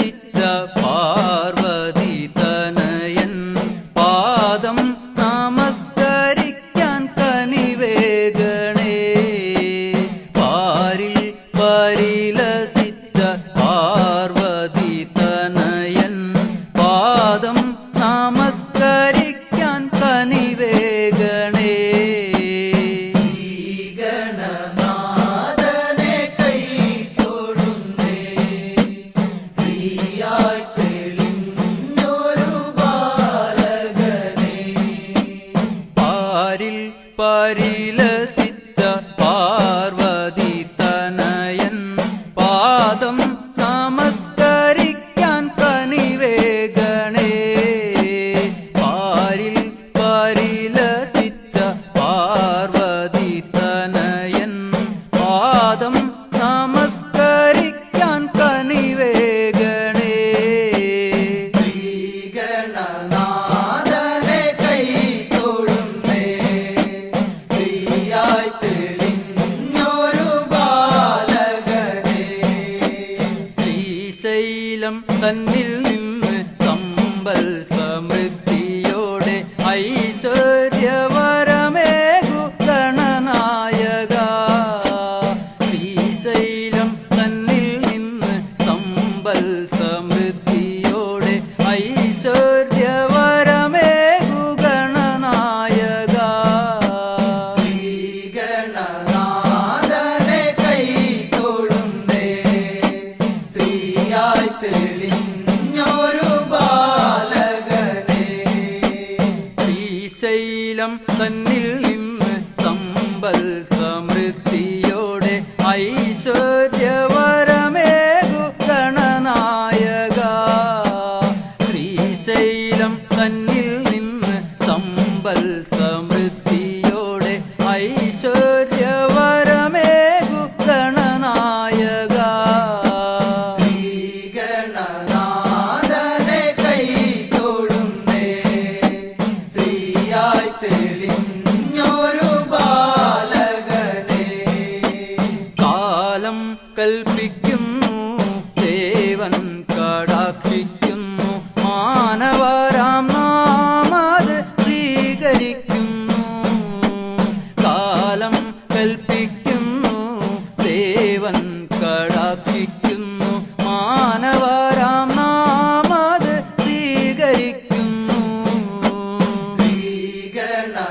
പരിലസിച്ച പാർവതി തനയൻ പാദം നമസ്കരിക്കാൻ കനിവേഗണേ. പാരിൽ പരിലസിച്ച പാർവതി തനയൻ പാദം നമസ്കരിക്കാൻ കനിവേഗണേ. ശ്രീഗണനാഥനെ കൈ തൊഴുന്നേ, ശ്രീയായി തെളിഞ്ഞൊരു ബാലകനെ. ശ്രീശൈലം തന്നിൽ നിന്ന് സമ്പൽ സമൃദ്ധിയോടെ ഐശ്വര്യവരമേകു ഗണനായക. ശ്രീശൈലം തന്നിൽ നിന്ന് സമ്പൽ സമൃദ്ധിയോടെ ഐശ്വര്യവരമേകു ഗണനായക. ശ്രീഗണനാഥനെ കൈ തൊഴുന്നേ, ശ്രീയായി തെളിഞ്ഞൊരു ബാലകനെ. ശ്രീശൈലം തന്നിൽ നിന്ന് സമ്പൽ സമൃദ്ധിയോടെ ഐശ്വര്യവരമേകു ഗണനായക. ശ്രീശൈലം തന്നിൽ നിന്ന് സമ്പൽ സമൃദ്ധിയോടെ ഐശ്വര്യവരമേകു ഗണനായക. ശ്രീഗണനാഥനെ കൈ തൊഴുന്നേ, ശ്രീയായി തെളിഞ്ഞൊരു ബാലകനെ. കാലം കൽപ്പിക്കുന്നു ദേവൻ കടാക്ഷിക്കുന്നു മാനവരാം നാമത് സ്വീകരിക്കുന്നു. കാലം കൽപ്പിക്കുന്നു ദേവൻ കടാക്ഷിക്കുന്നു മാനവരാം നാമത് സ്വീകരിക്കുന്നു.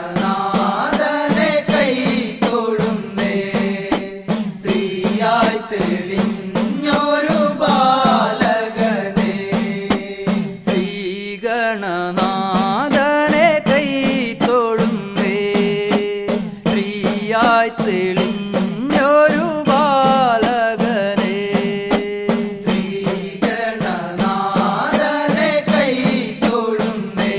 ശ്രീഗണനാഥനെ കൈ തൊഴുന്നേ, ശ്രീയായി തെളിഞ്ഞൊരു ബാലകനെ. ശ്രീഗണനാഥനെ കൈ തൊഴുന്നേ, ശ്രീയായി തെളിഞ്ഞൊരു ബാലകനെ. ശ്രീഗണനാഥനെ കൈ തൊഴുന്നേ,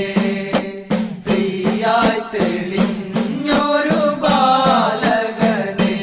ശ്രീയായി തെളിഞ്ഞൊരു ബാലകനെ.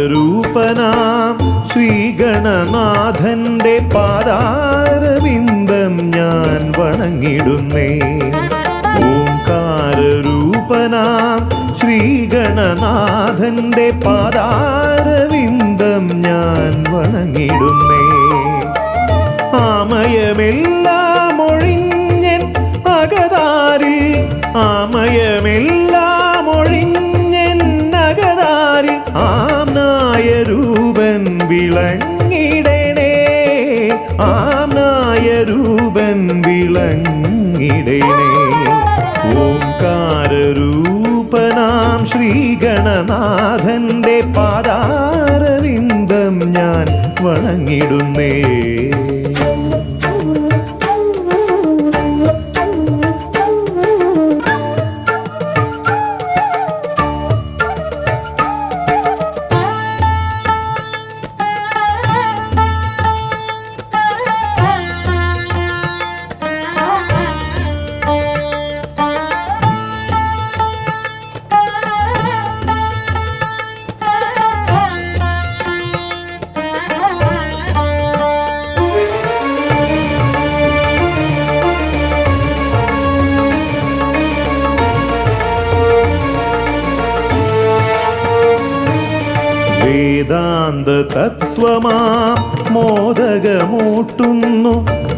ഓംകാരരൂപനാം ശ്രീഗണനാഥന്റെ പാദാരവിന്ദം ഞാൻ വണങ്ങിടുന്നേ. ഓംകാരരൂപനാം ശ്രീഗണനാഥന്റെ പാദാരവിന്ദം ഞാൻ വണങ്ങിടുന്നേ. ആമയമെല്ലാം ഒഴിഞ്ഞൻ അകതാരിൽ, ആമയമെല്ലാം ഒഴിഞ്ഞൻ അകതാരിൽ ആംനായ രൂപൻ വിളങ്ങിടണേ. ആംനായ രൂപൻ വിളങ്ങിടണേ. ഓംകാരരൂപനാം ശ്രീഗണനാഥന്റെ പാദാരവിന്ദം ഞാൻ വണങ്ങിടുന്നേ. വേദാന്ത തത്വമാം മോദകമൂട്ടുന്നു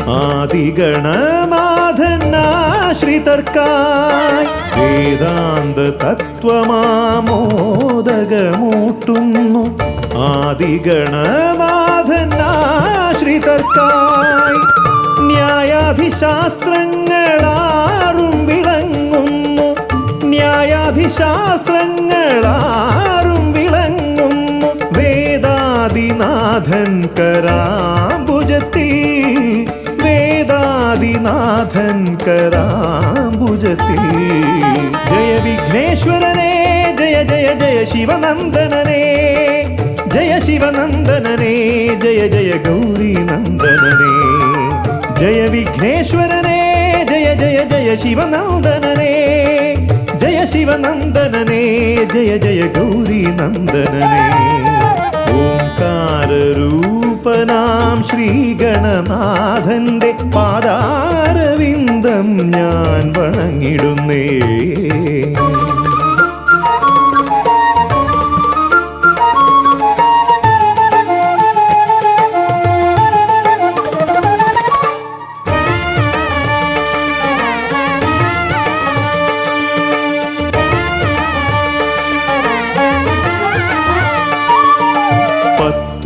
ആദിഗണനാഥനാശ്രിതർക്കായി വേദാന്ത തത്വമാമോദകമൂട്ടുന്നു. ആദിഗണനാഥനാശ്രിതർക്കായി ന്യായാധിശാസ്ത്രങ്ങളാറും വിളങ്ങുന്നു. ന്യായാധിശാസ്ത്രങ്ങളാറും വിളങ്ങുന്നു. വേദാദിനാഥൻ കരാംബുജത്തിൽ, വേദാദിനാഥൻ കരാംബുജത്തിൽ. ജയ വിഘ്നേശ്വരനേ ജയ ജയ ജയ ശിവനന്ദനനേ, ജയ ശിവനന്ദനനേ ജയ ജയ ഗൗരി നന്ദനനേ. ജയ വിഘ്നേശ്വരനേ ജയ ജയ ജയ ശിവനന്ദനനേ, ജയ ശിവനന്ദനനേ ജയ ജയ ഗൗരി നന്ദനനേ. ഓംകാരരൂപനാം ശ്രീഗണനാഥന്റെ പാദാരവിന്ദം ഞാൻ വണങ്ങിടുന്നേ.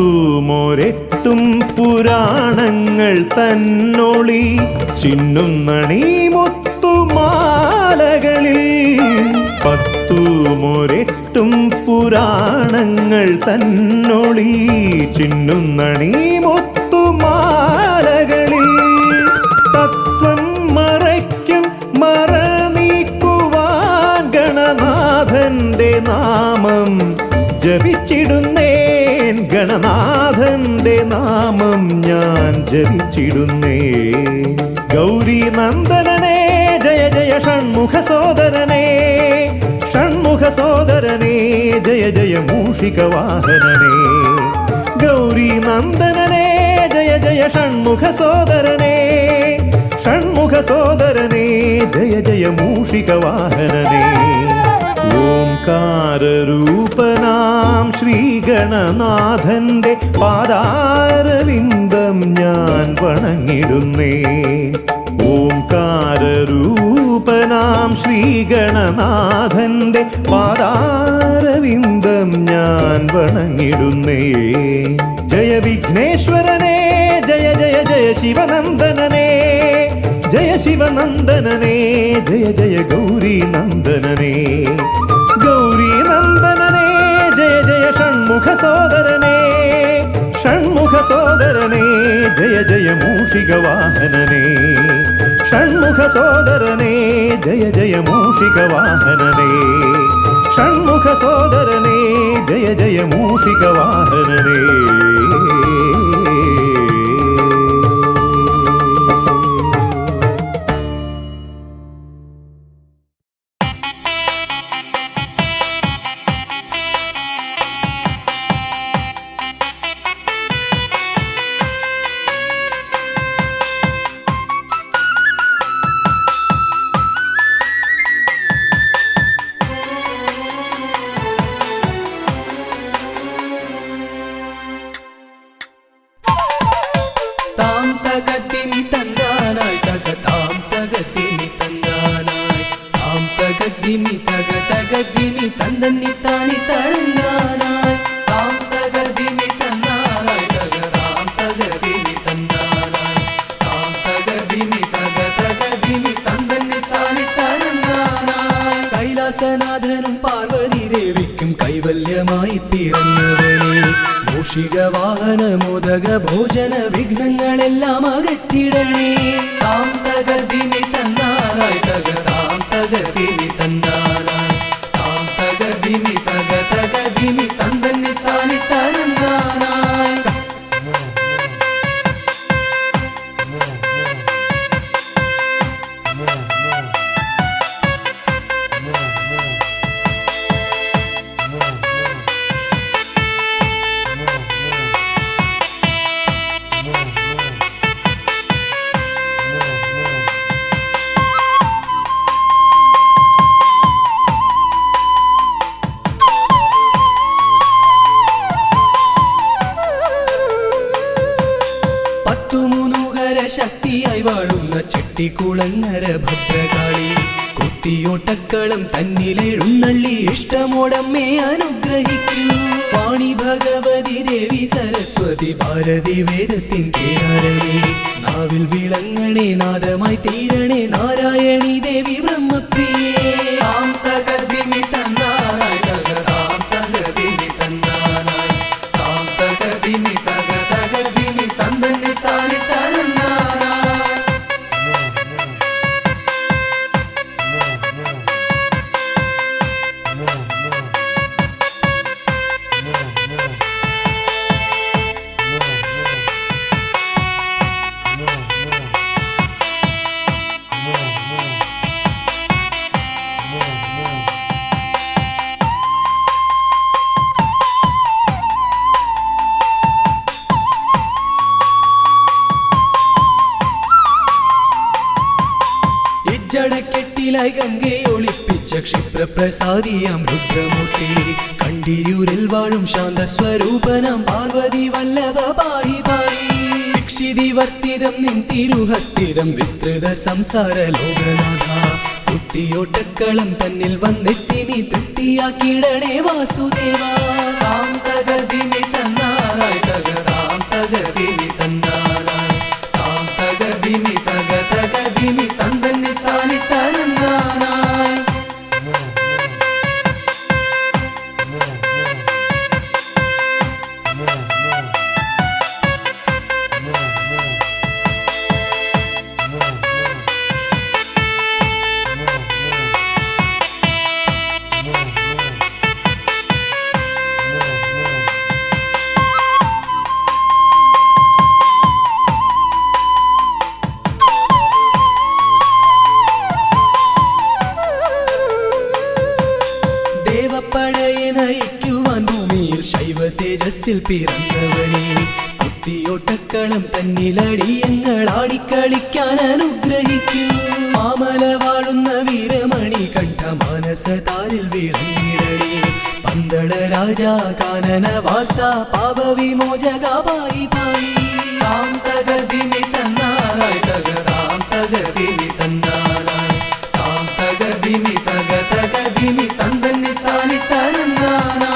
പത്തുമൊരെട്ടും പുരാണങ്ങൾ തന്നൊളി ചിന്നുന്നണി മുത്തുമാലകളിൽ. പത്തുമൊരെട്ടും പുരാണങ്ങൾ തന്നൊളി ചിന്നുന്നണി മുത്തുമാലകളിൽ. തത്വം മറയ്ക്കും മറ നീക്കുവാൻ ഗണനാഥന്റെ നാമം ജപിച്ചിടുന്നേൻ. ഗണനാഥന്റെ നാമം ഞാൻ ജപിച്ചിടുന്നേൻ. ഗൗരി നന്ദനനേ ജയ ജയ ഷൺമുഖ സോദരനേ, ഷൺമുഖ സോദരനേ ജയ ജയ മൂഷിക വാഹനനേ. ഗൗരി നന്ദനനേ ജയ ജയ ഷൺമുഖ സോദരനേ, ഷൺമുഖ സോദരനേ ജയ ജയ മൂഷിക വാഹനനേ. ഓംകാരരൂപനാം ശ്രീഗണനാഥന്റെ പാദാരവിന്ദം ഞാൻ വണങ്ങിടുന്നേ. ഓംകാരരൂപനാം ശ്രീഗണനാഥന്റെ പാദാരവിന്ദം ഞാൻ വണങ്ങിടുന്നേ. ജയ വിഘ്നേശ്വരനേ ജയ ജയ ജയ ശിവനന്ദനനേ, ജയ ശിവനന്ദനനേ ജയ ജയ ഗൗരി നന്ദനനേ. ഗൗരി നന്ദനനേ ജയ ജയ ഷൺമുഖ സോദരനേ, ഷൺമുഖ സോദരനേ ജയ ജയ മൂഷിക വാഹനനേ. ഷൺമുഖ സോദരനേ ജയ ജയ മൂഷിക വാഹനനേ. ഷൺമുഖ സോദരനേ ജയ ജയ മൂഷിക വാഹനനേ. കൈലാസനാഥനും പാർവതി ദേവിക്കും കൈവല്യമായി പിറന്നവനെ, മൂഷിക വാഹന മോദക ഭോജന വിഘ്നങ്ങളെല്ലാം അകറ്റിടണേ. താം തകർദിമി തന്നാനായി തക താം തകർദിമി തന്നാനായി താം തകർദിമി തക തകർദിമി തന്തന്നി താനി തരന്നാനായി. ചട്ടിക്കുളങ്ങര ഭദ്രകാളി കുത്തിയോട്ടക്കളം തന്നിലെഴുന്നള്ളി ഇഷ്ടമോടമ്മേ അനുഗ്രഹിക്കൂ. വാണി ഭഗവതി ദേവി സരസ്വതി ഭാരതി വേദത്തിൻ കേരളേ നാവിൽ വിളങ്ങണേ നാദമായി തീരണേ നാരായണി ദേവി ബ്രഹ്മപ്രിയേ. താം തകർദിമി തന്നാനായി തക താം തകർദിമി തന്നാനായി താം തകർദിമി തക തകർദിമി തന്നന്നി താനി തന്നാനായി. ജടക്കെട്ടിലായി ഗംഗയെ ഒളിപ്പിച്ച ക്ഷിപ്രപ്രസാദിയാം രുദ്രമൂർത്തി കണ്ടിയൂരിൽ വാഴും ശാന്തസ്വരൂപനാം പാർവതി വല്ലഭ പാഹി പാഹി. ദീക്ഷിതിവർത്തിതം നിൻ തിരുഹസ്തിതം വിസ്തൃത സംസാര ലോകനാഥ കുത്തിയോട്ടക്കളം തന്നിൽ വന്നെത്തി നീ തൃപ്തിയാക്കിടണേ വാസുദേവ. താം തകർദിമി തന്നാനായി തക താം തകർദിമി തന്നാനായി താം തകർദിമി തക തകർദിമി തന്നന്നി താനി തന്നാനായി. ദേവപ്പടയെ നയിക്കുവാൻ ഭൂമിയിൽ ശൈവ തേജസ്സിൽ പിറന്നവനെ കുത്തിയോട്ടക്കളം തന്നിലടിയങ്ങൾ ആടിക്കളിക്കാൻ അനുഗ്രഹിക്കൂ. മാമല വാഴുന്ന വീരമണി കണ്ഠ മാനസതാരിൽ വിളങ്ങിടണേ പന്തള രാജാ കാനന വാസ പാപവിമോചക പായി പായി. താം തകർദിമി തന്നാനായി തക താം തകർദിമി തന്നാനായി താം തകർദിമി തക തകർദിമി തന്നന്നി താനി തന്നാനായി.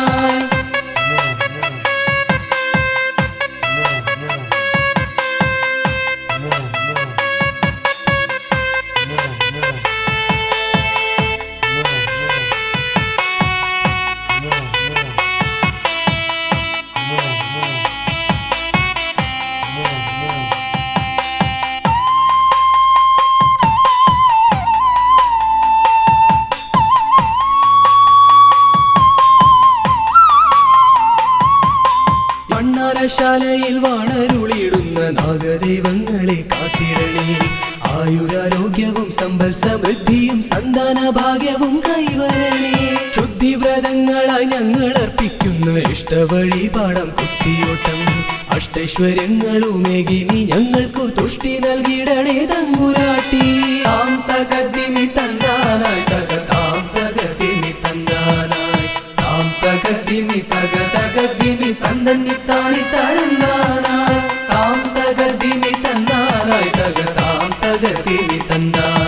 ശാലയിൽ വാണരുളിയിടുന്ന നാഗദൈവങ്ങളെ കാത്തിടണേ ആയുരാരോഗ്യവും സമ്പൽ സമൃദ്ധിയും സന്താന ഭാഗ്യവും കൈവരണേ. ശുദ്ധിവ്രതങ്ങളായി ഞങ്ങൾ അർപ്പിക്കുന്ന ഇഷ്ടവഴിപാടം കുത്തിയോട്ടം അഷ്ടൈശ്വര്യങ്ങളുമേകി നീ ഞങ്ങൾക്കു തുഷ്ടി നൽകിടണേ തമ്പുരാട്ടി. താം തകർദിമി തന്നാനായി തക താം തകർദിമി തന്നാനായി താം തകർദിമി തക തകർദിമി തന്നന്നി താനി തന്നാനായി താം തകർദിമി തന്നാനായി തക താം തകർദിമി തന്നാനായി